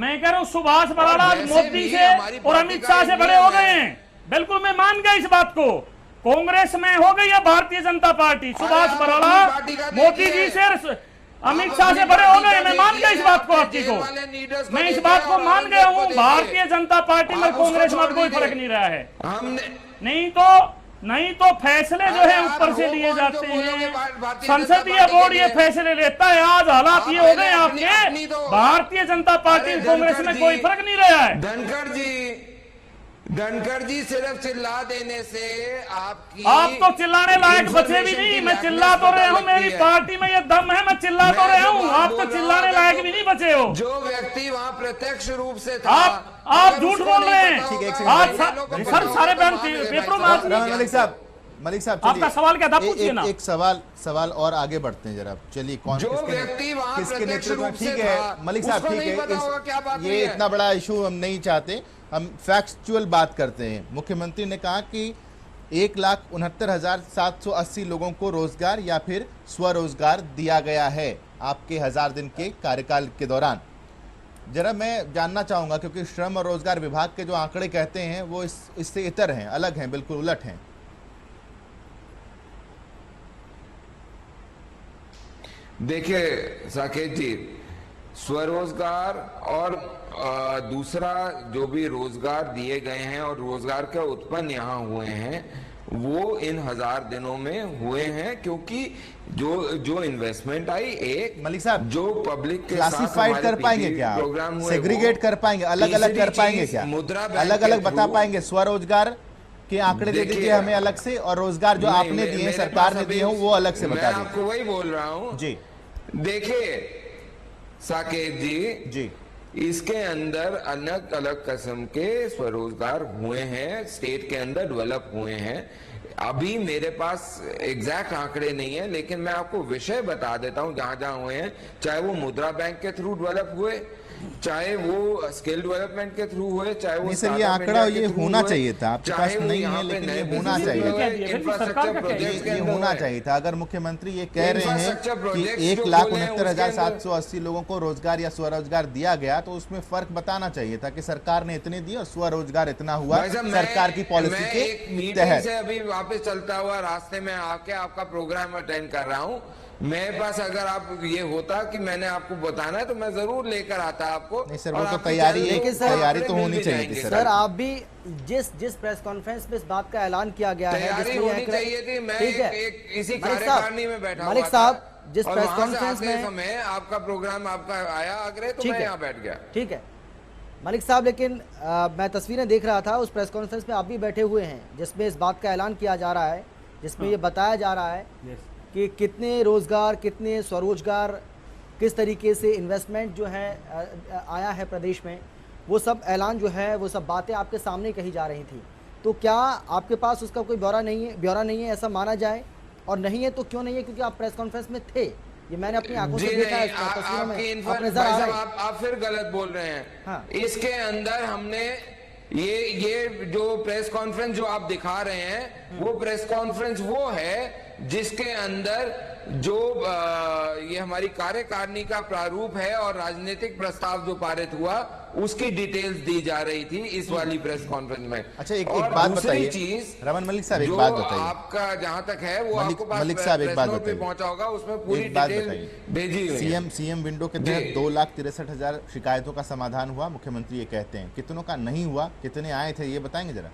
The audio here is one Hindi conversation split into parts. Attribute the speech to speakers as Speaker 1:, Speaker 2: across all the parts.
Speaker 1: मैं कह रहा हूँ सुभाष बराड़ मोदी से और अमित शाह से बड़े हो गए हैं। बिल्कुल मैं मान गया इस बात को। कांग्रेस में हो गई या भारतीय जनता पार्टी, सुभाष बराड़ मोदी जी से अमित शाह से बड़े हो गए। मैं मान गया इस बात को, आपकी को मैं इस बात को मान गया हूँ। भारतीय जनता पार्टी में कांग्रेस में कोई फर्क नहीं रहा है। नहीं तो फैसले जो है ऊपर से लिए जाते हैं, संसदीय बोर्ड ये फैसले लेता है। आज हालात ये हो गए आपके, भारतीय जनता पार्टी कांग्रेस में कोई फर्क नहीं रहा है।
Speaker 2: धनखड़ जी सिर्फ चिल्ला देने से
Speaker 1: आप तो चिल्लाने लायक बचे भी नहीं। मैं चिल्ला तो रहा हूँ, मेरी पार्टी में ये दम है, मैं चिल्ला तो रहा हूँ। आप तो चिल्लाने लायक भी नहीं बचे हो।
Speaker 2: जो व्यक्ति वहाँ प्रत्यक्ष रूप से था,
Speaker 1: आप झूठ बोल रहे हैं। आप सर सारे पेपरों में
Speaker 3: मलिक साहब
Speaker 1: आपका सवाल क्या था, पूछिए ना।
Speaker 3: एक सवाल और आगे बढ़ते हैं जरा। चलिए, कौन किसके नेतृत्व में? ठीक है मलिक साहब, ठीक है, ये इतना बड़ा इशू हम नहीं चाहते, हम फैक्चुअल बात करते हैं। मुख्यमंत्री ने कहा कि 1,69,780 लोगों को रोजगार या फिर स्वरोजगार दिया गया है आपके 1000 दिन के कार्यकाल के दौरान। जरा मैं जानना चाहूंगा, क्योंकि श्रम और रोजगार विभाग के जो आंकड़े कहते हैं वो इससे इतर हैं, अलग हैं, बिल्कुल उलट हैं।
Speaker 2: देखिए साकेत जी, स्वरोजगार और दूसरा जो भी रोजगार दिए गए हैं और रोजगार के उत्पन्न यहाँ हुए हैं वो इन 1000 दिनों में हुए हैं, क्योंकि जो इन्वेस्टमेंट आई, एक
Speaker 3: मलिक साहब
Speaker 2: जो पब्लिक के
Speaker 3: क्लासिफाइड कर पाएंगे क्या,
Speaker 2: प्रोग्राम हुए,
Speaker 3: सेग्रीगेट कर पाएंगे, अलग अलग कर पाएंगे क्या, अलग अलग बता पाएंगे? स्वरोजगार के आंकड़े दे दीजिए हमें अलग से, और रोजगार जो आपने दिए, सरकार ने दिए हो, वो अलग से बता दीजिए।
Speaker 2: आपको वही बोल रहा हूँ
Speaker 3: जी।
Speaker 2: देखिए साकेत जी, इसके अंदर अलग अलग किस्म के स्वरोजगार हुए हैं, स्टेट के अंदर डेवलप हुए हैं। अभी मेरे पास एग्जैक्ट आंकड़े नहीं है, लेकिन मैं आपको विषय बता देता हूं जहां जहां हुए हैं, चाहे वो मुद्रा बैंक के थ्रू डेवलप हुए, चाहे वो स्किल डेवलपमेंट के थ्रू हुए, चाहे वो
Speaker 3: सर ये आंकड़ा ये होना चाहिए था, आपके पास नहीं है, लेकिन ये होना चाहिए था, ये होना चाहिए था। अगर मुख्यमंत्री ये कह रहे हैं कि 1,69,780 लोगों को रोजगार या स्वरोजगार दिया गया, तो उसमें फर्क बताना चाहिए था कि सरकार ने इतने दिए और स्वरोजगार इतना हुआ सरकार की पॉलिसी के तहत।
Speaker 2: अभी वापस चलता हुआ रास्ते में आके आपका प्रोग्राम अटेंड कर रहा हूँ। मेरे पास अगर आप ये होता कि मैंने आपको बताना है तो मैं जरूर लेकर आता आपको।
Speaker 3: नहीं सर, वो तो तैयारी तो होनी चाहिए थी
Speaker 4: सर। आप भी जिस प्रेस कॉन्फ्रेंस में इस बात का ऐलान किया गया है,
Speaker 2: तैयारी होनी चाहिए थी। मैं इसी कार्यकारिणी में बैठा
Speaker 4: मलिक साहब, जिस प्रेस कॉन्फ्रेंस
Speaker 2: में आपका प्रोग्राम आपका आया आगरे, तो मैं यहाँ बैठ गया।
Speaker 4: ठीक है मलिक साहब, लेकिन मैं तस्वीरें देख रहा था, उस प्रेस कॉन्फ्रेंस में आप भी बैठे हुए हैं जिसमें इस बात का ऐलान किया जा रहा है, जिसमें ये बताया जा रहा है कि कितने रोजगार, कितने स्वरोजगार, किस तरीके से इन्वेस्टमेंट जो है आया है प्रदेश में, वो सब ऐलान जो है, वो सब बातें आपके सामने कही जा रही थी। तो क्या आपके पास उसका कोई ब्यौरा नहीं है ऐसा माना जाए? और नहीं है तो क्यों नहीं है? क्योंकि आप प्रेस कॉन्फ्रेंस में थे, ये मैंने अपनी आंखों से देखा है, तस्वीरों में।
Speaker 2: आप फिर गलत बोल रहे हैं।
Speaker 4: हाँ।
Speaker 2: इसके अंदर हमने ये जो प्रेस कॉन्फ्रेंस जो आप दिखा रहे हैं, वो प्रेस कॉन्फ्रेंस वो है जिसके अंदर जो ये हमारी कार्यकारिणी का प्रारूप है और राजनीतिक प्रस्ताव जो पारित हुआ, उसकी डिटेल्स दी जा रही थी इस वाली प्रेस कॉन्फ्रेंस में।
Speaker 3: अच्छा, एक बात बताइए
Speaker 2: चीज,
Speaker 3: रमन मलिक साहब, एक बात बताइए,
Speaker 2: आपका जहां तक है वो आपको पास
Speaker 3: मलिक साहब एक बात
Speaker 2: बताइए, पहुंचा होगा, उसमें पूरी डिटेल भेजी हुई है।
Speaker 3: सीएम विंडो के तहत 2,63,000 शिकायतों का समाधान हुआ, मुख्यमंत्री ये कहते हैं। कितनों का नहीं हुआ, कितने आए थे, ये बताएंगे जरा?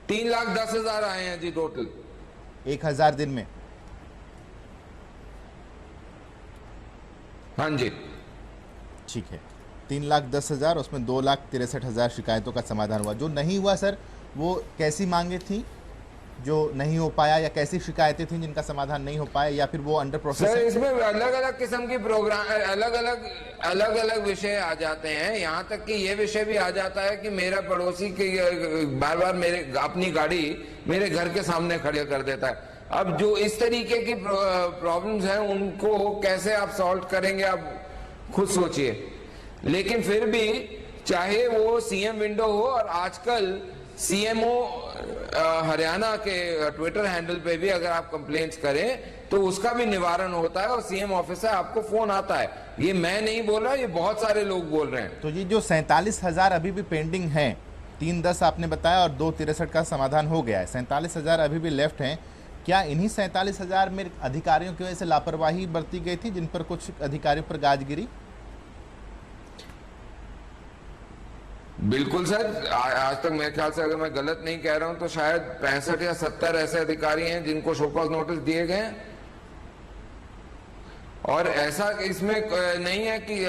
Speaker 2: 3,10,000 आए हैं जी टोटल
Speaker 3: 1,000 दिन में।
Speaker 2: हाँ जी,
Speaker 3: ठीक है, 3,10,000, उसमें 2,63,000 शिकायतों का समाधान हुआ। जो नहीं हुआ सर, वो कैसी मांगे थी जो नहीं हो पाया, या कैसी शिकायतें थी जिनका समाधान नहीं हो पाया, या फिर वो अंडर प्रोसेस
Speaker 2: सर? इसमें अलग अलग किस्म की प्रोग्राम, अलग अलग विषय आ जाते हैं। यहाँ तक कि ये विषय भी आ जाता है कि मेरा पड़ोसी की बार बार अपनी गाड़ी मेरे घर के सामने खड़े कर देता है। अब जो इस तरीके की प्रॉब्लम्स हैं, उनको कैसे आप सॉल्व करेंगे, आप खुद सोचिए। लेकिन फिर भी चाहे वो सीएम विंडो हो, और आजकल सीएमओ हरियाणा के ट्विटर हैंडल पे भी अगर आप कंप्लेंट्स करें तो उसका भी निवारण होता है, और सीएम ऑफिस से आपको फोन आता है। ये मैं नहीं बोल रहा, ये बहुत सारे लोग बोल रहे हैं।
Speaker 3: तो ये जो 47,000 अभी भी पेंडिंग हैं, 310 आपने बताया और 263 का समाधान हो गया है, 47,000 अभी भी लेफ्ट हैं। क्या इन्हीं 47,000 में अधिकारियों की वजह से लापरवाही बरती गई थी, जिन पर कुछ अधिकारियों पर गाज गिरी?
Speaker 2: बिल्कुल सर, आज तक मेरे ख्याल से अगर मैं गलत नहीं कह रहा हूं तो शायद 65 या 70 ऐसे अधिकारी हैं जिनको शो कॉज नोटिस दिए गए हैं। और ऐसा इसमें नहीं है कि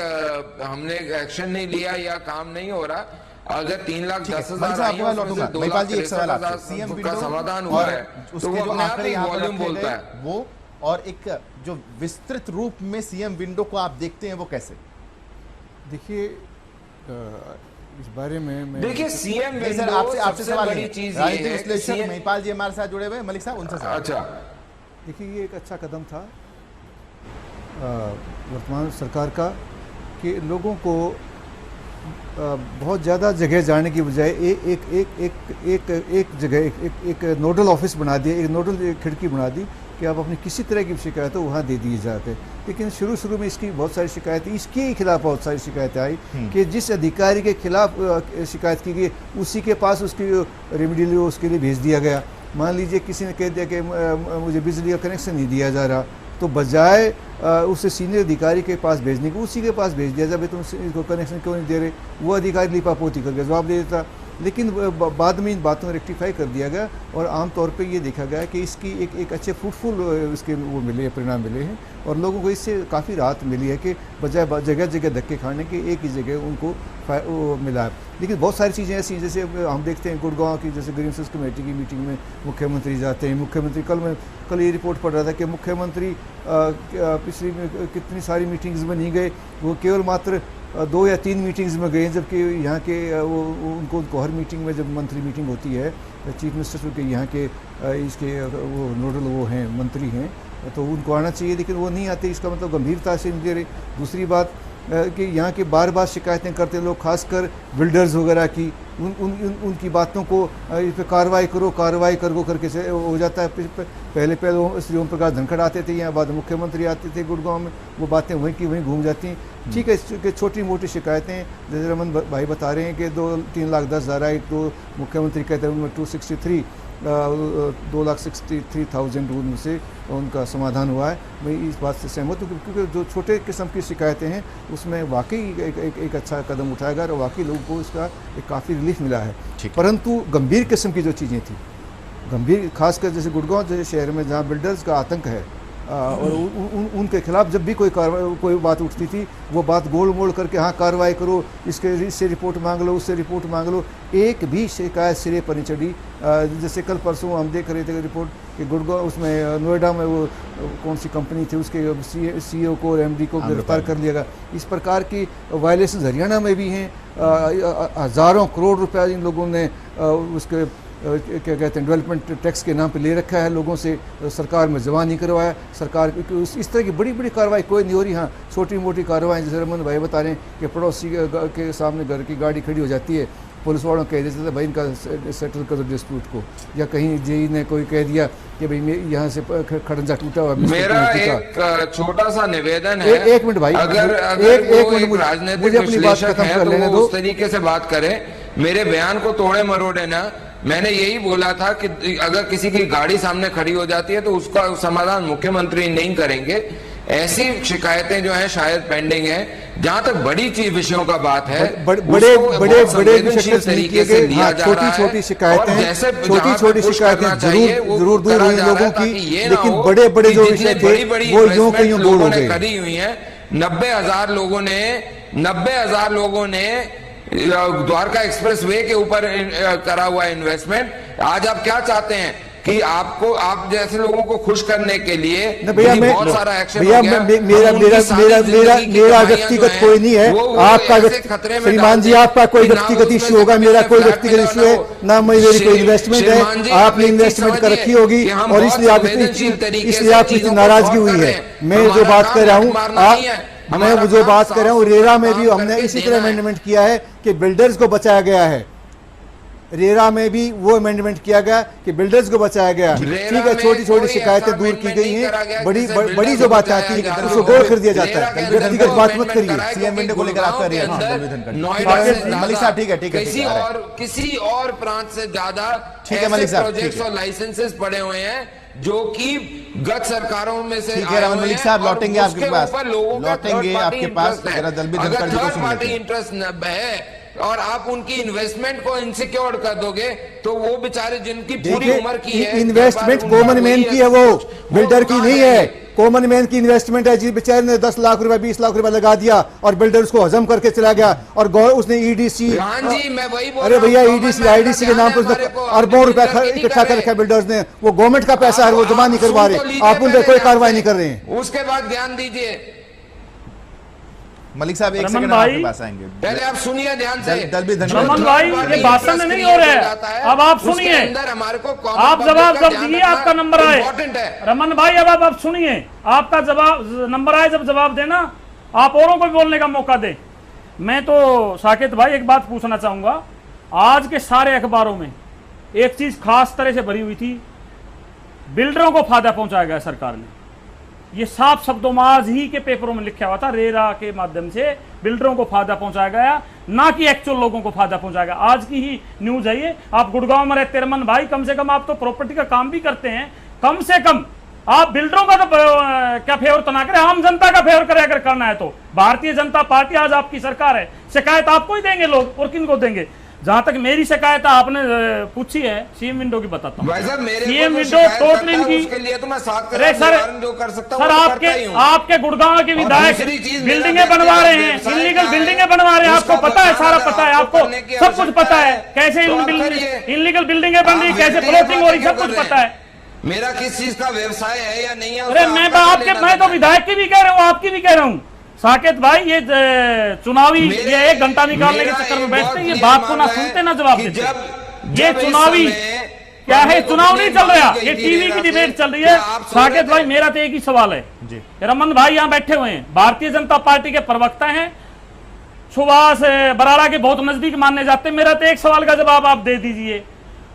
Speaker 2: हमने एक्शन नहीं लिया या काम नहीं हो रहा। अगर 3,10,000 का समाधान हुआ है तो वो अपने आप ही वॉल्यूम बोलता है।
Speaker 3: वो और एक जो विस्तृत रूप में सीएम विंडो को आप देखते हैं, वो कैसे?
Speaker 5: देखिए, इस बारे में
Speaker 2: देखिए सीएम
Speaker 3: विंडो आपसे सवाल बड़ी चीज राजनीतिक विश्लेषक महिपाल जी हमारे साथ जुड़े हुए हैं। मलिक साहब, उनसे सवाल।
Speaker 2: अच्छा,
Speaker 5: देखिए, ये एक अच्छा कदम था वर्तमान सरकार का कि लोगों को बहुत ज़्यादा जगह जाने की बजाय एक जगह एक नोडल ऑफिस बना दिया, एक नोडल खिड़की बना दी कि आप अपनी किसी तरह की शिकायत हो वहाँ दे दिए जाते। लेकिन शुरू में इसकी बहुत सारी शिकायतें, इसके खिलाफ बहुत सारी शिकायतें आई कि जिस अधिकारी के खिलाफ शिकायत की गई उसी के पास उसकी रेमेडियल उसके लिए भेज दिया गया। मान लीजिए किसी ने कह दिया कि मुझे बिजली का कनेक्शन नहीं दिया जा रहा, तो बजाय उसे सीनियर अधिकारी के पास भेजने को उसी के पास भेज दिया जाए, तुम इसको कनेक्शन क्यों नहीं दे रहे। वो अधिकारी लिपापोती करके जवाब दे देता। लेकिन बाद में इन बातों को रेक्टिफाई कर दिया गया और आमतौर पे ये देखा गया कि इसकी एक अच्छे फ्रूटफुल इसके वो मिले, परिणाम मिले हैं और लोगों को इससे काफ़ी राहत मिली है कि बजाय जगह जगह धक्के खाने के एक ही जगह उनको मिला है। लेकिन बहुत सारी चीज़ें ऐसी जैसे हम देखते हैं गुड़गांव की, जैसे ग्रीनफील्ड कमेटी की मीटिंग में मुख्यमंत्री जाते हैं। मुख्यमंत्री कल ये रिपोर्ट पढ़ रहा था कि मुख्यमंत्री पिछली कितनी सारी मीटिंग्स में नहीं गए, वो केवल मात्र 2 या 3 मीटिंग्स में गए, जबकि यहाँ के उनको हर मीटिंग में जब मंत्री मीटिंग होती है चीफ मिनिस्टर के यहाँ के इसके वो नोडल वो हैं मंत्री हैं तो उनको आना चाहिए, लेकिन वो नहीं आते। इसका मतलब गंभीरता से नहीं दे रहे। दूसरी बात कि यहाँ के बार शिकायतें करते लोग, खासकर बिल्डर्स वगैरह की, उनकी बातों को इस पर कार्रवाई करो करके से हो जाता है। पहले श्री ओम प्रकाश धनखड़ आते थे यहाँ, बाद मुख्यमंत्री आते थे गुड़गांव में, वो बातें वहीं की वहीं घूम जाती हैं। ठीक है, कि छोटी मोटी शिकायतें जैसे रमन भाई बता रहे हैं कि 3,10,000 आई, तो मुख्यमंत्री कहते हैं उनमें 2,63,000 उनसे उनका समाधान हुआ है। मैं इस बात से सहमत हूँ क्योंकि जो छोटे किस्म की शिकायतें हैं उसमें वाकई एक अच्छा कदम उठाया गया और वाकई लोगों को इसका एक काफ़ी रिलीफ मिला है। परंतु गंभीर किस्म की जो चीज़ें थी, गंभीर खासकर जैसे गुड़गांव जैसे शहर में जहाँ बिल्डर्स का आतंक है और उनके खिलाफ जब भी कोई बात उठती थी वो बात गोल मोड़ करके हाँ कार्रवाई करो, इससे रिपोर्ट मांग लो, उससे रिपोर्ट मांग लो, एक भी शिकायत सिरे पर नहीं चढ़ी। जैसे कल परसों हम देख रहे थे रिपोर्ट कि गुड़गांव उसमें नोएडा में वो कौन सी कंपनी थी उसके CEO को और MD को गिरफ्तार कर लिया गया। इस प्रकार की वायलेशन हरियाणा में भी हैं। हज़ारों करोड़ रुपया इन लोगों ने उसके क्या कहते हैं डेवलपमेंट टैक्स के नाम पे ले रखा है लोगों से, सरकार में जमा नहीं करवाया। सरकार इस तरह की बड़ी कार्रवाई कोई नहीं हो रही। हाँ, छोटी मोटी कार्रवाई जैसे रमन भाई बता रहे हैं कि पड़ोसी के सामने घर की गाड़ी खड़ी हो जाती है, पुलिस वालों कह देते थे भाई इनका सेटल करो डिस्प्यूट को, या कहीं जेई ने कोई कह दिया कि भाई यहाँ से खड़ंजा टूटा हुआ।
Speaker 2: मेरा एक छोटा सा निवेदन है,
Speaker 5: एक मिनट भाई,
Speaker 2: अगर
Speaker 5: एक मिनट राजनीतिक
Speaker 2: अपनी बात खत्म कर लेने दो, उस तरीके से बात करें, मेरे बयान को तोड़े मरोड़े ना। मैंने यही बोला था कि अगर किसी की गाड़ी सामने खड़ी हो जाती है तो उसका समाधान मुख्यमंत्री नहीं करेंगे। ऐसी शिकायतें जो हैं शायद पेंडिंग हैं। जहां तक बड़ी चीज विषयों का बात है,
Speaker 5: बड़े तरीके से लिया जा रहा है। छोटी शिकायतें जरूर दूर हुई लोगों की, लेकिन बड़े जो विषय थे वो यूं के यूं दूर हो गए।
Speaker 2: करी हुई है। 90,000 लोगों ने द्वारका एक्सप्रेस वे के ऊपर करा हुआ इन्वेस्टमेंट। आज आप क्या चाहते हैं कि आप जैसे लोगों को खुश करने के लिए बहुत सारा एक्शन
Speaker 5: भैया मेरा व्यक्तिगत कोई नहीं है, आपका श्रीमान जी आपका कोई व्यक्तिगत इश्यू होगा, मेरा कोई व्यक्तिगत इश्यू है ना, मेरी कोई इन्वेस्टमेंट है, आपने इन्वेस्टमेंट कर रखी होगी और इसलिए आप इतनी नाराजगी हुई है। मैं जो बात कर रहा हूँ मैं जो बात कर रहा हूँ, रेरा में भी हमने इसी तरह अमेंडमेंट किया है कि बिल्डर्स को बचाया गया है। रेरा में भी वो अमेंडमेंट किया गया कि बिल्डर्स को बचाया गया। ठीक है, छोटी छोटी शिकायतें दूर की गई हैं, बड़ी जो बात आती है उसको गौर कर दिया जाता है। व्यक्तिगत बात मत करिए।
Speaker 3: सीएम विंडो को लेकर आपका रिएक्शन मलिक साहब? ठीक है,
Speaker 2: किसी और प्रांत से ज्यादा
Speaker 3: ठीक है मलिक साहब,
Speaker 2: प्रोजेक्ट्स और लाइसेंसेस पड़े हुए हैं जो कि गत सरकारों में से
Speaker 3: ठीक है मलिक साहब, लौटेंगे आपके पास, लौटेंगे आपके पास।
Speaker 2: थर्ड पार्टी इंटरेस्ट है और आप उनकी इन्वेस्टमेंट को इनसिक्योर कर दोगे तो वो बेचारे जिनकी पूरी उम्र की है,
Speaker 5: इन्वेस्टमेंट कॉमन मैन की है, वो बिल्डर की नहीं है। कॉमन मैन की इन्वेस्टमेंट है जी, बेचारे ने 10 लाख रुपए 20 लाख रुपए लगा दिया और बिल्डर उसको हजम करके चला गया और उसने ईडीसी, अरे भैया ईडीसी आईडीसी के नाम पर अरबों रुपया इकट्ठा कर रखा है बिल्डर्स ने। वो गवर्नमेंट का पैसा है, वो जमा नहीं करवा रहे, आप उन पर कोई कार्रवाई नहीं कर रहे हैं।
Speaker 2: उसके बाद ध्यान दीजिए
Speaker 3: मलिक साहब, एक सेकंड आपके पास आएंगे,
Speaker 2: पहले आप सुनिए ध्यान से।
Speaker 1: रमन भाई, ये भाषण नहीं हो रहा है, अब आप सुनिए, आप जवाब जब दिए आपका नंबर आए। रमन भाई अब आप सुनिए, आपका जवाब नंबर आए जब जवाब देना, आप औरों को भी बोलने का मौका दे। मैं तो साकेत भाई एक बात पूछना चाहूंगा, आज के सारे अखबारों में एक चीज खास तरह से भरी हुई थी, बिल्डरों को फायदा पहुंचाया गया सरकार ने। ये साफ शब्दों में आज ही के पेपरों में लिखा हुआ था, रेरा के माध्यम से बिल्डरों को फायदा पहुंचाया गया, ना कि एक्चुअल लोगों को फायदा पहुंचाया गया। आज की ही न्यूज है ये। आप गुड़गांव में रहते रमन भाई, कम से कम आप तो प्रॉपर्टी का काम भी करते हैं, कम से कम आप बिल्डरों का तो क्या फेवर तो ना करें, आम जनता का फेवर करें अगर करना है तो। भारतीय जनता पार्टी आज आपकी सरकार है, शिकायत आपको ही देंगे लोग, और किन को देंगे? जहां तक मेरी शिकायत आपने पूछी है, सीएम विंडो की बताता हूँ। सीएम विंडो टोटल इनकी, अरे सर आपके गुड़गांव के विधायक बिल्डिंगें बनवा रहे हैं, इलीगल बिल्डिंगें बनवा रहे हैं, आपको पता है, सारा पता है, आपको सब कुछ पता है, कैसे इलीगल बिल्डिंगें बन रही, कैसे प्लॉटिंग हो रही, सब कुछ पता है।
Speaker 2: मेरा किस चीज का व्यवसाय है या नहीं है?
Speaker 1: अरे मैं तो विधायक की भी कह रहा हूँ, आपकी भी कह रहा हूँ साकेत भाई। ये चुनावी ये 1 घंटा निकालने के चक्कर में बैठते हैं, ये बात को ना सुनते ना जवाब देते। ये चुनावी क्या है, चुनाव नहीं चल रहा, ये टीवी की डिबेट चल रही है। साकेत भाई मेरा तो एक ही सवाल है, रमन भाई यहाँ बैठे हुए हैं, भारतीय जनता पार्टी के प्रवक्ता हैं, सुभाष बराला के बहुत नजदीक मानने जाते हैं। मेरा तो एक सवाल का जवाब आप दे दीजिए।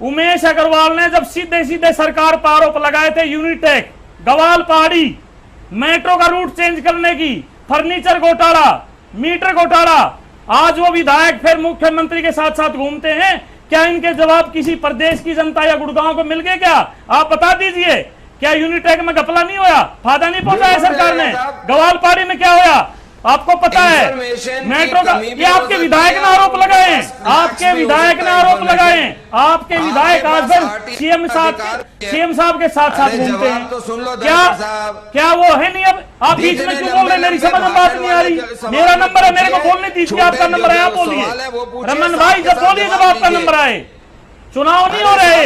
Speaker 1: उमेश अग्रवाल ने जब सीधे सीधे सरकार पर आरोप लगाए थे, यूनिटेक, गवाल पहाड़ी, मेट्रो का रूट चेंज करने की, फर्नीचर घोटाला, मीटर घोटाला, आज वो विधायक फिर मुख्यमंत्री के साथ साथ घूमते हैं। क्या इनके जवाब किसी प्रदेश की जनता या गुड़गांव को मिल गए? क्या आप बता दीजिए, क्या यूनिटेक में घपला नहीं होया, फायदा नहीं पहुंचाया सरकार ने? गवाल पहाड़ी में क्या होया आपको पता है? मेट्रो का, ये आपके विधायक ने आरोप लगाए हैं, आपके विधायक ने आरोप लगाए हैं, आपके विधायक आज फिर सीएम साहब के साथ साथ घूमते हैं। क्या वो है नहीं? अब आप बीच में क्यों बोल रहे हैं? मेरी समझ में बात नहीं आ रही। मेरा नंबर है, मेरे को बोलने दीजिए, आपका नंबर है, आप बोलिए। रमन भाई जब बोलिए, जब आपका नंबर आए। चुनाव नहीं हो रहे,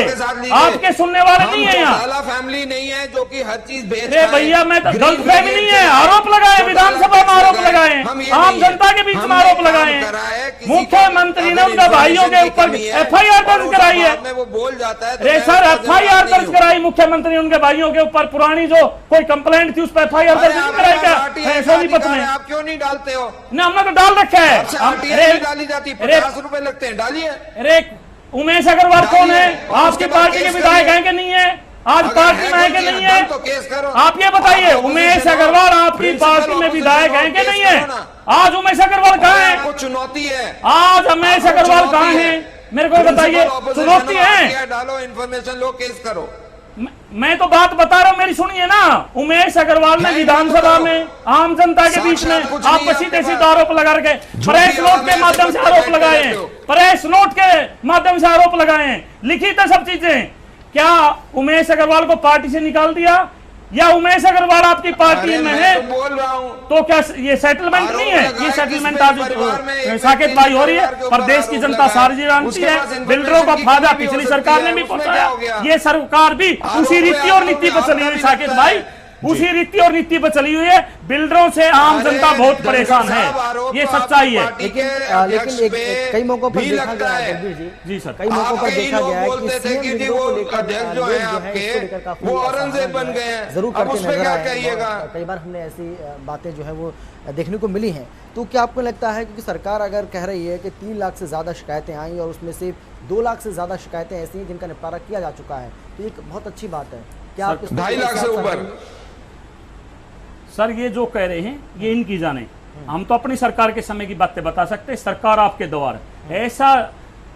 Speaker 1: आपके सुनने वाले नहीं है यहाँ,
Speaker 2: फैमिली नहीं है जो कि हर चीज बेच।
Speaker 1: अरे भैया मैं तो गलत फहमी नहीं है, आरोप लगाए, विधानसभा में आरोप लगाए, आम जनता के बीच में आरोप लगाए। मुख्यमंत्री ने उनके भाइयों के ऊपर एफआईआर दर्ज कराई है।
Speaker 2: वो बोल जाता है,
Speaker 1: अरे सर एफआईआर दर्ज कराई मुख्यमंत्री ने उनके भाइयों के ऊपर, पुरानी जो कोई कंप्लेंट थी उस पर एफआईआर दर्ज नहीं कराई क्या सोनीपत में?
Speaker 2: आप क्यों नहीं डालते हो?
Speaker 1: ना हमने तो डाल रखा है।
Speaker 2: डाली जाती, 50 रुपए लगते हैं, डालिए।
Speaker 1: अरे उमेश अग्रवाल कौन है? आपकी पार्टी के विधायक हैं कि नहीं है? आज पार्टी में है कि नहीं है?
Speaker 2: तो केस करो।
Speaker 1: आप ये बताइए, उमेश अग्रवाल आपकी पार्टी में विधायक हैं कि नहीं है? आज उमेश अग्रवाल कहाँ है?
Speaker 2: कुछ चुनौती है,
Speaker 1: आज उमेश अग्रवाल कहाँ है? मेरे को बताइए, चुनौती है?
Speaker 2: डालो इन्फॉर्मेशन लो, केस करो।
Speaker 1: मैं तो बात बता रहा हूं, मेरी सुनिए ना। उमेश अग्रवाल ने विधानसभा में आम जनता के बीच में आप सीधे सीधे आरोप लगा रखे, प्रेस नोट के माध्यम से आरोप लगाए हैं, प्रेस नोट के माध्यम से आरोप लगाए हैं, लिखित है सब चीजें। क्या उमेश अग्रवाल को पार्टी से निकाल दिया या उमेश अग्रवाल आपकी पार्टी में है?
Speaker 2: तो बोल रहा हूं,
Speaker 1: तो क्या ये सेटलमेंट नहीं है? ये सेटलमेंट आज साकेत भाई हो रही है, प्रदेश की जनता सारी जानती है। बिल्डरों का फायदा पिछली सरकार ने भी पहुंचाया, ये सरकार भी उसी रीति और नीति पर चली हुई। साकेत भाई उसी रीति और नीति पर चली हुई है। बिल्डरों से आम जनता बहुत परेशान है, ये सच्चाई है।
Speaker 4: लेकिन कई मौकों पर देखा गया है
Speaker 1: जी सर,
Speaker 4: कई मौकों पर देखा गया है कि सीएम बिल्डरों को लेकर
Speaker 2: अध्यक्ष जो है आपके वो औरंगजेब बन गए हैं,
Speaker 4: जरूर
Speaker 2: अब
Speaker 4: करके
Speaker 2: उसमें
Speaker 4: नजर
Speaker 2: क्या
Speaker 4: आए।
Speaker 2: कहिएगा।
Speaker 4: कई बार हमने ऐसी बातें जो है वो देखने को मिली हैं। तो क्या आपको लगता है कि सरकार अगर कह रही है कि 3 लाख से ज़्यादा शिकायतें आई और उसमें से 2 लाख से ज़्यादा शिकायतें ऐसी हैं जिनका निपटारा किया जा चुका है, तो ये बहुत अच्छी बात है। क्या आप
Speaker 2: 2.5 लाख से ऊपर?
Speaker 1: सर ये जो कह रहे हैं ये इनकी जाने, हम तो अपनी सरकार के समय की बातें बता सकते हैं। सरकार आपके द्वार ऐसा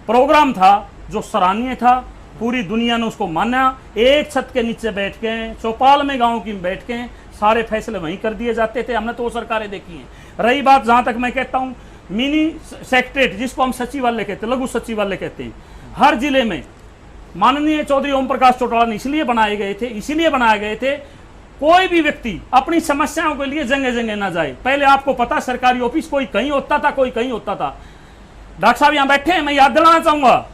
Speaker 1: प्रोग्राम था जो सराहनीय था, पूरी दुनिया ने उसको माना। एक छत के नीचे बैठ के, चौपाल में गांव की बैठ के सारे फैसले वहीं कर दिए जाते थे। हमने तो वो सरकारें देखी हैं। रही बात, जहां तक मैं कहता हूं मिनी सेक्रेटरीट, जिसको हम सचिवालय कहते हैं, लघु सचिवालय कहते हैं, हर जिले में माननीय चौधरी ओम प्रकाश चौटाला इसलिए बनाए गए थे कोई भी व्यक्ति अपनी समस्याओं के लिए जगह जगह ना जाए। पहले आपको पता सरकारी ऑफिस कोई कहीं होता था, कोई कहीं होता था। डॉक्टर साहब यहां बैठे हैं, मैं याद दिलाना चाहूंगा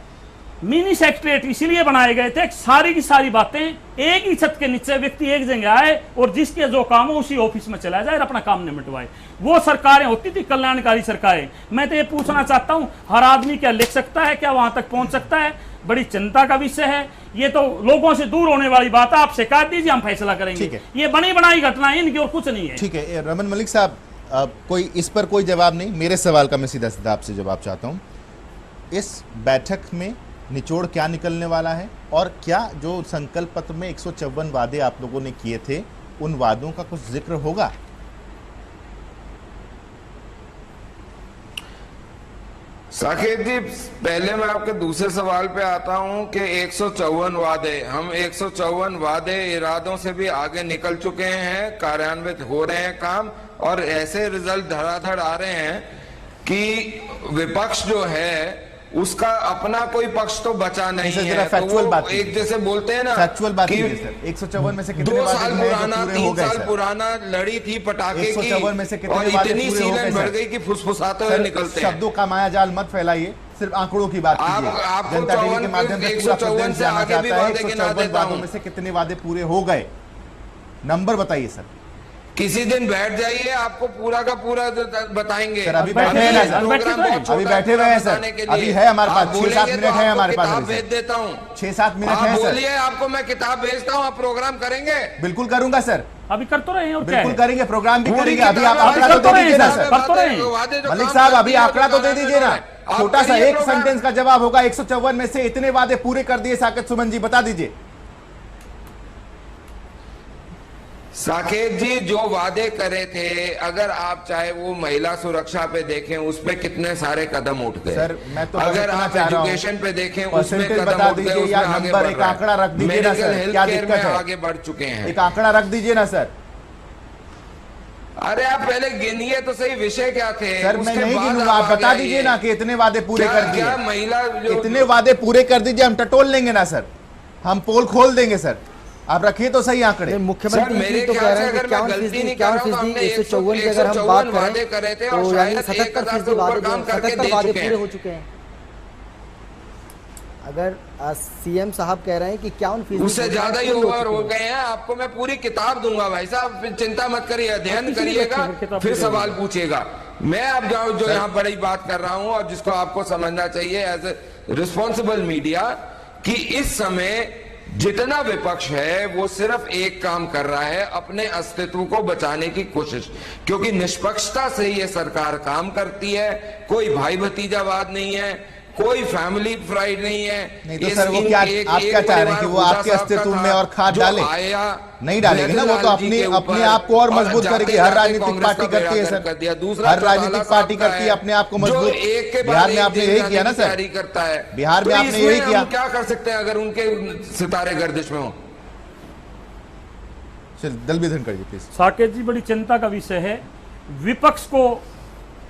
Speaker 1: मिनी सेक्रेटरीट इसीलिए बनाए गए थे, सारी की सारी बातें एक ही छत के नीचे व्यक्ति एक जगह आए और जिसके जो काम हो उसी ऑफिस में चला जाए और अपना काम निपटवाए। वो सरकारें होती थी कल्याणकारी सरकारें। मैं तो ये पूछना चाहता हूं, हर आदमी क्या लिख सकता है, क्या वहां तक पहुंच सकता है? बड़ी चिंता का विषय है। ये तो लोगों से दूर होने वाली बात है। आप शिकायत दीजिए, हम फैसला करेंगे। ये बनी बनाई घटना है इनकी और कुछ नहीं है।
Speaker 3: ठीक है रमन मलिक साहब, कोई इस पर कोई जवाब नहीं। मेरे सवाल का मैं सीधा सीधा आपसे जवाब चाहता हूं। इस बैठक में निचोड़ क्या निकलने वाला है और क्या जो संकल्प पत्र में 154 वादे आप लोगों ने किए थे उन वादों का कुछ जिक्र होगा?
Speaker 2: साकेत जी, पहले मैं आपके दूसरे सवाल पे आता हूं कि 154 वादे, हम 154 वादे इरादों से भी आगे निकल चुके हैं, कार्यान्वित हो रहे हैं काम, और ऐसे रिजल्ट धड़ाधड़ आ रहे हैं कि विपक्ष जो है उसका अपना कोई पक्ष तो बचा नहीं है। तो वो एक जैसे बोलते हैं ना,
Speaker 3: फैक्चुअल बात कीजिए सर। 154 में से कितने
Speaker 2: 2 साल पुराना, 3 साल
Speaker 3: सर?
Speaker 2: पुराना लड़ी थी पटाखे की,
Speaker 3: 154 में से कितने
Speaker 2: और इतनी सीलन बढ़ गई कि फुसफुसाते हुए निकलते हैं।
Speaker 3: शब्दों का मायाजाल मत फैलाइए, सिर्फ आंकड़ों की बात कीजिए। जनता टीवी के माध्यम से पूरा प्रदेश जानना चाहता है 154 वादों में से कितने वादे पूरे हो गए, नंबर बताइए सर।
Speaker 2: किसी दिन बैठ जाइए, आपको पूरा का पूरा बताएंगे।
Speaker 3: सर अभी बैठे हैं ना सर, अभी बैठे हुए हैं सर, अभी है हमारे पास 6-7 मिनट है हमारे पास।
Speaker 2: भेज देता हूँ,
Speaker 3: 6-7 मिनट है सर।
Speaker 2: बोलिए, आपको मैं किताब भेजता हूँ, आप प्रोग्राम करेंगे?
Speaker 3: बिल्कुल करूंगा सर,
Speaker 1: अभी कर तो रहे हैं और
Speaker 3: बिल्कुल
Speaker 1: क्या
Speaker 3: करेंगे, प्रोग्राम भी करेंगे। अभी आप
Speaker 1: आंकड़ा
Speaker 3: आंकड़ा तो दे दीजिए ना सर।
Speaker 2: मलिक
Speaker 3: साहब अभी आंकड़ा तो दे दीजिए ना, छोटा सा एक सेंटेंस का जवाब होगा। 154 में से इतने वादे पूरे कर दिए साकेत सुमन जी, बता दीजिए।
Speaker 2: साकेत जी, जो वादे करे थे, अगर आप चाहे वो महिला सुरक्षा पे देखें, उस पे कितने सारे कदम उठ गए
Speaker 3: सर। मैं तो
Speaker 2: अगर आप एजुकेशन पे देखें, उसमें कदम
Speaker 3: बता
Speaker 2: उठ गए,
Speaker 3: दीजिए या
Speaker 2: उसमें आगे
Speaker 3: नंबर,
Speaker 2: बढ़
Speaker 3: एक
Speaker 2: रहा है।
Speaker 3: आंकड़ा रख दीजिए ना सर, क्या दिक्कत है?
Speaker 2: आगे बढ़ चुके हैं,
Speaker 3: एक आंकड़ा रख दीजिए ना सर।
Speaker 2: अरे आप पहले गिनिए तो सही, विषय क्या थे?
Speaker 3: सर मैं नहीं गिनूंगा, आप बता दीजिए ना कि इतने वादे पूरे कर दिए।
Speaker 2: महिला
Speaker 3: इतने वादे पूरे कर दीजिए, हम टटोल लेंगे ना सर, हम पोल खोल देंगे सर। आप रखिए तो सही आंकड़े।
Speaker 4: मुख्यमंत्री तो कह रहे हैं कि 51% 154 की अगर हम बात करें तो यानी 77% वादे पूरे हो चुके हैं। अगर सीएम साहब कह रहे हैं कि 51%
Speaker 2: उससे ज्यादा ही ओवर हो गए हैं। आपको मैं पूरी किताब दूंगा भाई साहब, चिंता मत करिए, अध्ययन करिएगा, फिर सवाल पूछिएगा। मैं अब जो यहाँ बड़ी बात कर रहा हूँ और जिसको आपको समझना चाहिए एज ए रिस्पॉन्सिबल मीडिया, कि इस समय जितना विपक्ष है वो सिर्फ एक काम कर रहा है, अपने अस्तित्व को बचाने की कोशिश, क्योंकि निष्पक्षता से ये सरकार काम करती है। कोई भाई भतीजावाद नहीं है, कोई फैमिली प्राइड नहीं है।
Speaker 3: नहीं तो सर वो क्या आप क्या चाह रहे हैं कि वो आपके अस्तित्व में और खाद डाले? नहीं डालेंगे ना, वो तो अपने आप को और मजबूत करेगी। हर राजनीतिक पार्टी करती है सर, हर राजनीतिक पार्टी करती है अपने आप को मजबूत। बिहार में आपने यही किया ना सर,
Speaker 2: करता है
Speaker 3: बिहार में आपने यही किया।
Speaker 2: क्या कर सकते हैं अगर उनके सितारे गर्दिश में हो?
Speaker 3: दल विधन करिए प्लीज।
Speaker 1: साकेत जी, बड़ी चिंता का विषय है विपक्ष को,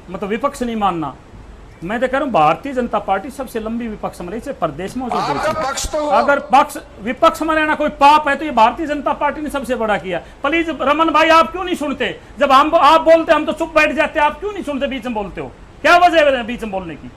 Speaker 1: मतलब विपक्ष नहीं मानना। मैं तो कह रहा हूं भारतीय जनता पार्टी सबसे लंबी विपक्ष में रही है प्रदेश में।
Speaker 2: पक्ष तो
Speaker 1: अगर पक्ष विपक्ष में रहना कोई पाप है तो ये भारतीय जनता पार्टी ने सबसे बड़ा किया। प्लीज रमन भाई, आप क्यों नहीं सुनते? जब आप बोलते हम तो चुप बैठ जाते, आप क्यों नहीं सुनते? बीच में बोलते हो, क्या वजह है बीच में बोलने की?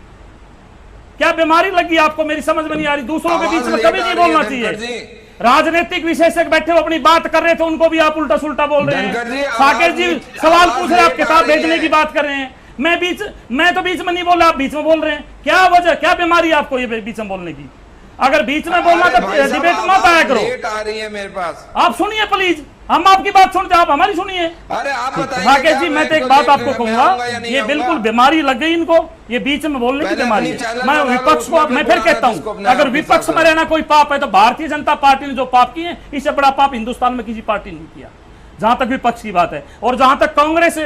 Speaker 1: क्या बीमारी लगी आपको? मेरी समझ में नहीं आ रही। दूसरों के बीच में कभी नहीं बोलना चाहिए। राजनीतिक विशेषज्ञ बैठे हो अपनी बात कर रहे थे, उनको भी आप उल्टा सुल्टा बोल रहे हैं। साकेत जी सवाल पूछ रहे हैं, आप किताब भेजने की बात कर रहे हैं। मैं तो बीच में नहीं बोल रहा, आप बीच में बोल रहे हैं। क्या वजह, क्या बीमारी आपको ये बीच में बोलने की? अगर बीच में बोलना तो डिबेट मत आया करो।
Speaker 2: आ रही है मेरे पास,
Speaker 1: आप सुनिए प्लीज, हम आपकी बात सुनते, आप हमारी सुनिए।
Speaker 2: अरे आप बताइए।
Speaker 1: साकेत जी मैं तो एक बात आपको कहूंगा, ये बिल्कुल बीमारी लग गई इनको, ये बीच में बोलने की बीमारी है। मैं विपक्ष को, मैं फिर कहता हूं, अगर विपक्ष में रहना कोई पाप है तो भारतीय जनता पार्टी ने जो पाप किए इससे बड़ा पाप हिंदुस्तान में किसी पार्टी ने किया, जहां तक विपक्ष की बात है। और जहां तक कांग्रेस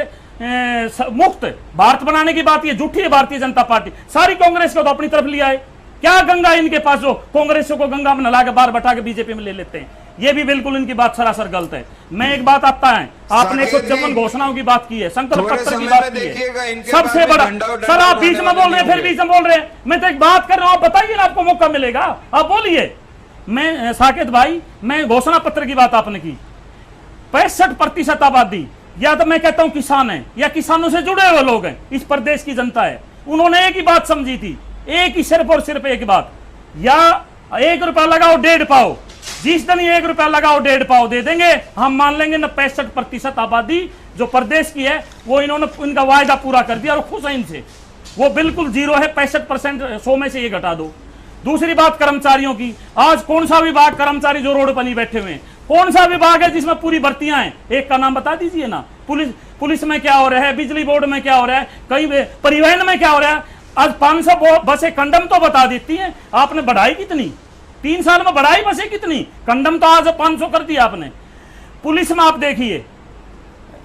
Speaker 1: मुक्त भारत बनाने की बात, ये झूठी है भारतीय जनता पार्टी। सारी कांग्रेस को तो अपनी तरफ लिया है, क्या गंगा इनके पास जो कांग्रेस को गंगा में नला के बाहर बैठा के बीजेपी में ले लेते हैं? ये भी बिल्कुल इनकी बात सरासर गलत है। मैं एक बात आपका है, आपने 154 घोषणाओं की बात की है, संकल्प पत्र की बात की है, सबसे बड़ा। सर आप बीच में बोल रहे हैं, फिर बीच में बोल रहे हैं। मैं तो एक बात कर रहा हूं, आप बताइए ना, आपको मौका मिलेगा, आप बोलिए। मैं साकेत भाई, मैं घोषणा पत्र की बात आपने की, 65% आबादी, या तो मैं कहता हूं किसान है या किसानों से जुड़े हुए लोग हैं, इस प्रदेश की जनता है, उन्होंने एक ही बात समझी थी, एक ही सिर्फ और सिर्फ एक बात, या 1 रुपया लगाओ 1.5 पाव, जिस दिन 1 रुपया लगाओ 1.5 पाव दे देंगे, हम मान लेंगे न 65% आबादी जो प्रदेश की है वो इन्होंने इनका वायदा पूरा कर दिया और खुश है इनसे, वो बिल्कुल जीरो है। 65% 100 में से ये घटा दो। दूसरी बात कर्मचारियों की, आज कौन सा विभाग कर्मचारी जो रोड पर नहीं बैठे हुए हैं, कौन सा विभाग है जिसमें पूरी भर्तियां हैं? एक का नाम बता दीजिए ना। पुलिस में क्या हो रहा है, बिजली बोर्ड में क्या हो रहा है, कहीं परिवहन में क्या हो रहा है। आज 500 बसें कंडम तो बता देती हैं, आपने बढ़ाई कितनी? 3 साल में बढ़ाई बसें कितनी? कंडम तो आज 500 कर दिया आपने। पुलिस में आप देखिए,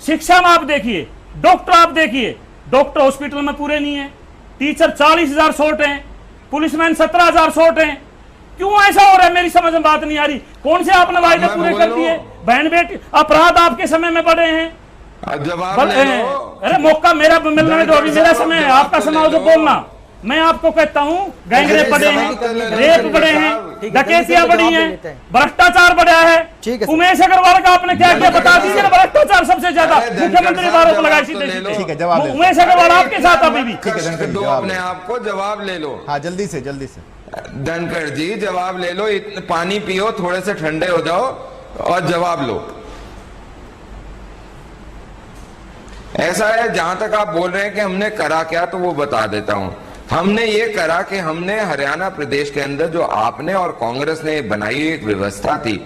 Speaker 1: शिक्षा में आप देखिए, डॉक्टर आप देखिए, डॉक्टर हॉस्पिटल में पूरे नहीं है, टीचर 40,000 शॉर्ट हैं, पुलिसमैन 17,000 शॉर्ट हैं। क्यों ऐसा हो रहा है, मेरी समझ में बात नहीं आ रही। कौन से आपने वायदे पूरे कर दिए? बहन बेटी अपराध आपके समय में बढ़े हैं। अरे मौका मेरा मिलने में, तो अभी मेरा समय है, आपका समय हो तो बोलना। मैं आपको कहता हूं, गैंगरेप बढ़े हैं, रेप बढ़े हैं, डकैतियां बढ़ी हैं, भ्रष्टाचार बढ़ा है। उमेश अग्रवाल का आपने क्या किया बता दीजिए ना। भ्रष्टाचार सबसे ज्यादा मुख्यमंत्री पर आरोप लगाई सीधे सीधे।
Speaker 3: ठीक है, जवाब
Speaker 1: उमेश अग्रवाल आपके साथ अभी भी।
Speaker 3: ठीक है,
Speaker 2: दो अपने आप को जवाब ले लो।
Speaker 3: हाँ जल्दी से
Speaker 2: धनखड़ जी जवाब ले लो, पानी पियो, थोड़े से ठंडे हो जाओ और जवाब लो। ऐसा है, जहां तक आप बोल रहे हैं कि हमने करा क्या, तो वो बता देता हूं। हमने ये करा कि हमने हरियाणा प्रदेश के अंदर जो आपने और कांग्रेस ने बनाई एक व्यवस्था थी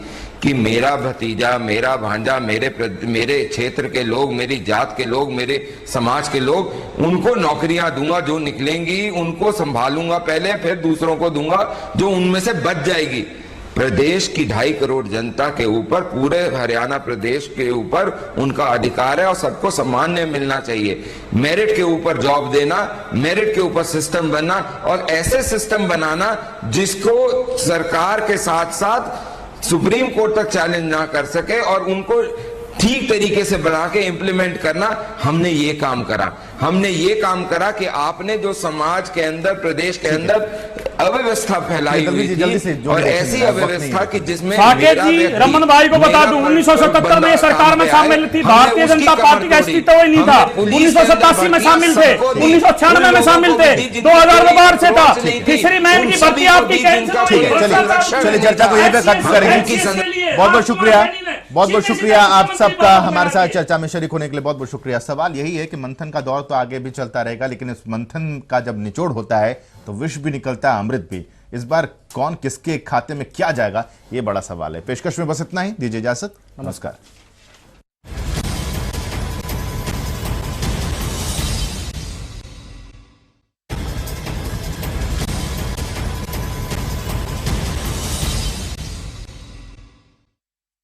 Speaker 2: कि मेरा भतीजा, मेरा भांजा, मेरे क्षेत्र के लोग, मेरी जात के लोग, मेरे समाज के लोग, उनको नौकरियां दूंगा, जो निकलेंगी उनको संभालूंगा पहले, फिर दूसरों को दूंगा जो उनमें से बच जाएगी। प्रदेश की 2.5 करोड़ जनता के ऊपर, पूरे हरियाणा प्रदेश के ऊपर उनका अधिकार है और सबको सम्मान मिलना चाहिए। मेरिट के ऊपर जॉब देना, मेरिट के ऊपर सिस्टम बनना और ऐसे सिस्टम बनाना जिसको सरकार के साथ साथ सुप्रीम कोर्ट तक चैलेंज ना कर सके और उनको ठीक तरीके से बना के इंप्लीमेंट करना। हमने ये काम करा। हमने ये काम करा कि आपने जो समाज के अंदर, प्रदेश के अंदर अव्यवस्था फैलाई हुई थी और ऐसी अव्यवस्था की जिसमें
Speaker 1: रमन भाई को बता दूं, 1977 में सरकार में शामिल थी भारतीय जनता पार्टी का अस्तित्व ही नहीं था। 1987 में शामिल थे, 1996 में शामिल थे, 2000 में बाहर से था। तीसरी मैन की भर्ती आपकी कैंसिल।
Speaker 3: चलिए चर्चा को यहीं पे खत्म करेंगे। बहुत बहुत शुक्रिया, बहुत बहुत शुक्रिया आप सबका हमारे साथ चर्चा में शरीक होने के लिए। बहुत बहुत शुक्रिया। सवाल यही है कि मंथन का दौर तो आगे भी चलता रहेगा, लेकिन इस मंथन का जब निचोड़ होता है तो विष भी निकलता है, अमृत भी। इस बार कौन किसके खाते में क्या जाएगा, ये बड़ा सवाल है। पेशकश में बस इतना ही, दीजिए इजाजत, नमस्कार।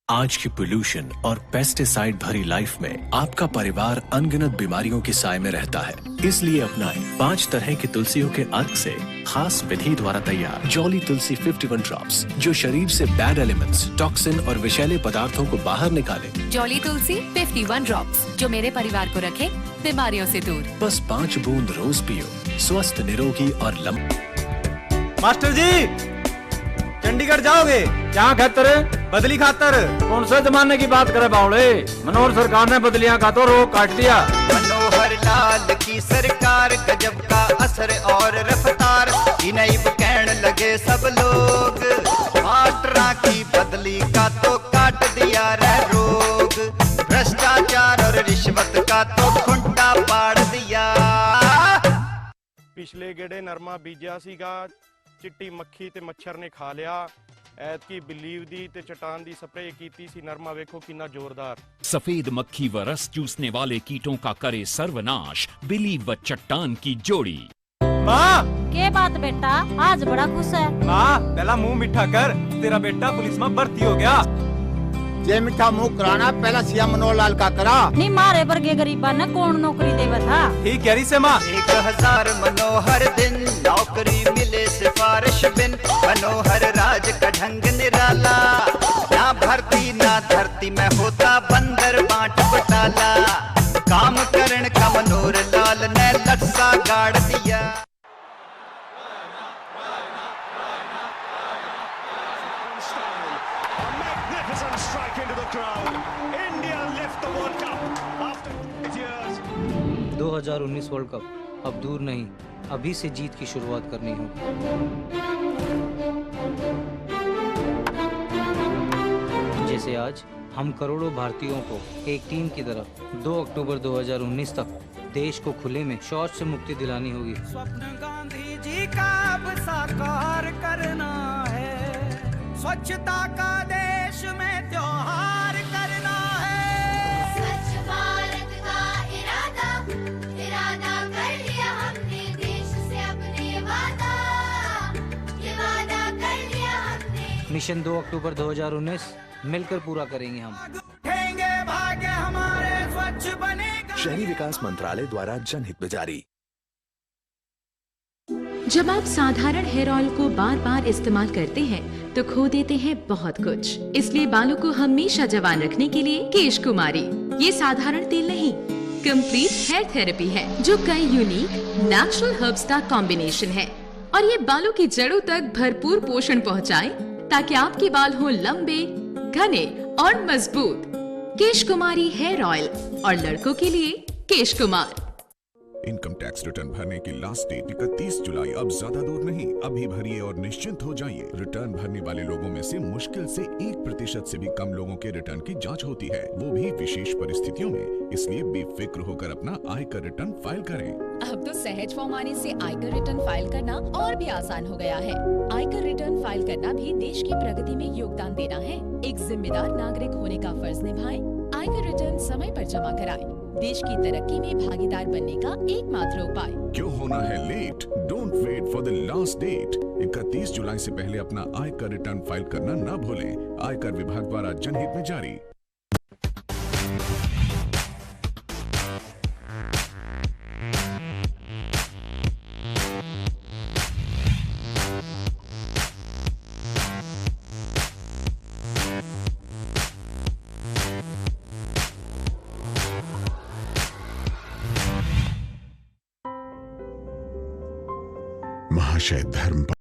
Speaker 6: आज की पोल्यूशन और पेस्टिसाइड भरी लाइफ में आपका परिवार अनगिनत बीमारियों के साए में रहता है। इसलिए अपनाएं 5 तरह की तुलसियों के अर्क से खास विधि द्वारा तैयार जॉली तुलसी 51 ड्रॉप्स, जो शरीर से बैड एलिमेंट्स, टॉक्सिन और विषैले पदार्थों को बाहर निकाले।
Speaker 7: जॉली तुलसी 51 ड्रॉप्स, जो मेरे परिवार को रखे बीमारियों से दूर।
Speaker 6: बस 5 बूंद रोज पियो, स्वस्थ, निरोगी और
Speaker 8: मास्टर जी चंडीगढ़ जाओगे? क्या खातर? बदली खातर। कौन से जमाने की बात करे बावले? मनोहर सरकार ने बदलियां का तो रोक काट दिया।
Speaker 9: मनोहर लाल की सरकार, गजब का असर और रफ्तार, इन्हीं कहने लगे सब लोग, मास्टरा की बदली का तो काट दिया रे रोग, भ्रष्टाचार और रिश्वत का तो खुंटा पाड़ दिया।
Speaker 10: पिछले गेड़े नरमा बीजा सीगा, चिट्टी मक्खी ते मच्छर ने खा लिया। ऐतकी बिलीव दी ते चट्टान दी स्प्रे कीती सी, नरमा वेखो कितना जोरदार।
Speaker 11: सफेद मक्खी व रस चूसने वाले कीटों का करे सर्वनाश, बिलीव व चट्टान की जोड़ी।
Speaker 8: माँ
Speaker 12: के बात बेटा, आज बड़ा खुश है।
Speaker 8: माँ पहला मुंह मीठा कर, तेरा बेटा पुलिस में भर्ती हो गया।
Speaker 13: ये मीठा मुंह कराना पहला सिया मनोहर लाल का करा।
Speaker 12: नहीं मारे वर्गे गरीबा ने कौन नौकरी देवा था।
Speaker 8: ठीक कह रही से माँ।
Speaker 9: 1000 मनोहर दिन नौकरी मिले सिफारिश बिन, मनोहर राज का ढंग निराला, ना भर्ती ना धरती में होता बंदर बांट बटाला, काम करण का मनोहर लाल ने लटसा गाड़ दिया।
Speaker 14: India left the World Cup after 8 years.
Speaker 15: 2019 world cup अब दूर नहीं, अभी से जीत की शुरुआत करनी होगी। जैसे आज हम करोड़ों भारतीयों को एक टीम की तरह 2 अक्टूबर 2019 तक देश को खुले में शौच से मुक्ति दिलानी होगी।
Speaker 16: स्वप्न गांधी जी का अब साकार करना है, स्वच्छता का देश में त्योहार करना है।
Speaker 17: स्वच्छ भारत का इरादा कर लिया हमने, देश से अपने वादा, ये वादा कर लिया हमने।
Speaker 15: मिशन 2 अक्टूबर 2019 मिलकर पूरा करेंगे हम।
Speaker 16: उठेंगे भाग्य हमारे, स्वच्छ बनेगा।
Speaker 6: शहरी विकास मंत्रालय द्वारा जनहित में जारी।
Speaker 18: जब आप साधारण हेयर ऑयल को बार बार इस्तेमाल करते हैं तो खो देते हैं बहुत कुछ, इसलिए बालों को हमेशा जवान रखने के लिए केश कुमारी ये साधारण तेल नहीं, कंप्लीट हेयर थेरेपी है जो कई यूनिक नेचुरल हर्ब्स का कॉम्बिनेशन है और ये बालों की जड़ों तक भरपूर पोषण पहुंचाए ताकि आपके बाल हो लंबे, घने और मजबूत। केश कुमारी हेयर ऑयल और लड़कों के लिए केश कुमार।
Speaker 19: इनकम टैक्स रिटर्न भरने की लास्ट डेट 31 जुलाई अब ज्यादा दूर नहीं, अभी भरिए और निश्चिंत हो जाइए। रिटर्न भरने वाले लोगों में से मुश्किल से 1% से भी कम लोगों के रिटर्न की जांच होती है, वो भी विशेष परिस्थितियों में, इसलिए बेफिक्र होकर अपना आयकर रिटर्न फाइल करें।
Speaker 20: अब तो सहज फॉर्म आने से आयकर रिटर्न फाइल करना और भी आसान हो गया है। आयकर रिटर्न फाइल करना भी देश की प्रगति में योगदान देना है। एक जिम्मेदार नागरिक होने का फर्ज निभाएं। आयकर रिटर्न समय पर जमा कराएं। देश की तरक्की में भागीदार बनने का एकमात्र उपाय।
Speaker 19: क्यों होना है late? Don't wait for the last date. 31 जुलाई से पहले अपना आयकर रिटर्न फाइल करना न भूलें। आयकर विभाग द्वारा जनहित में जारी। महाशय धर्म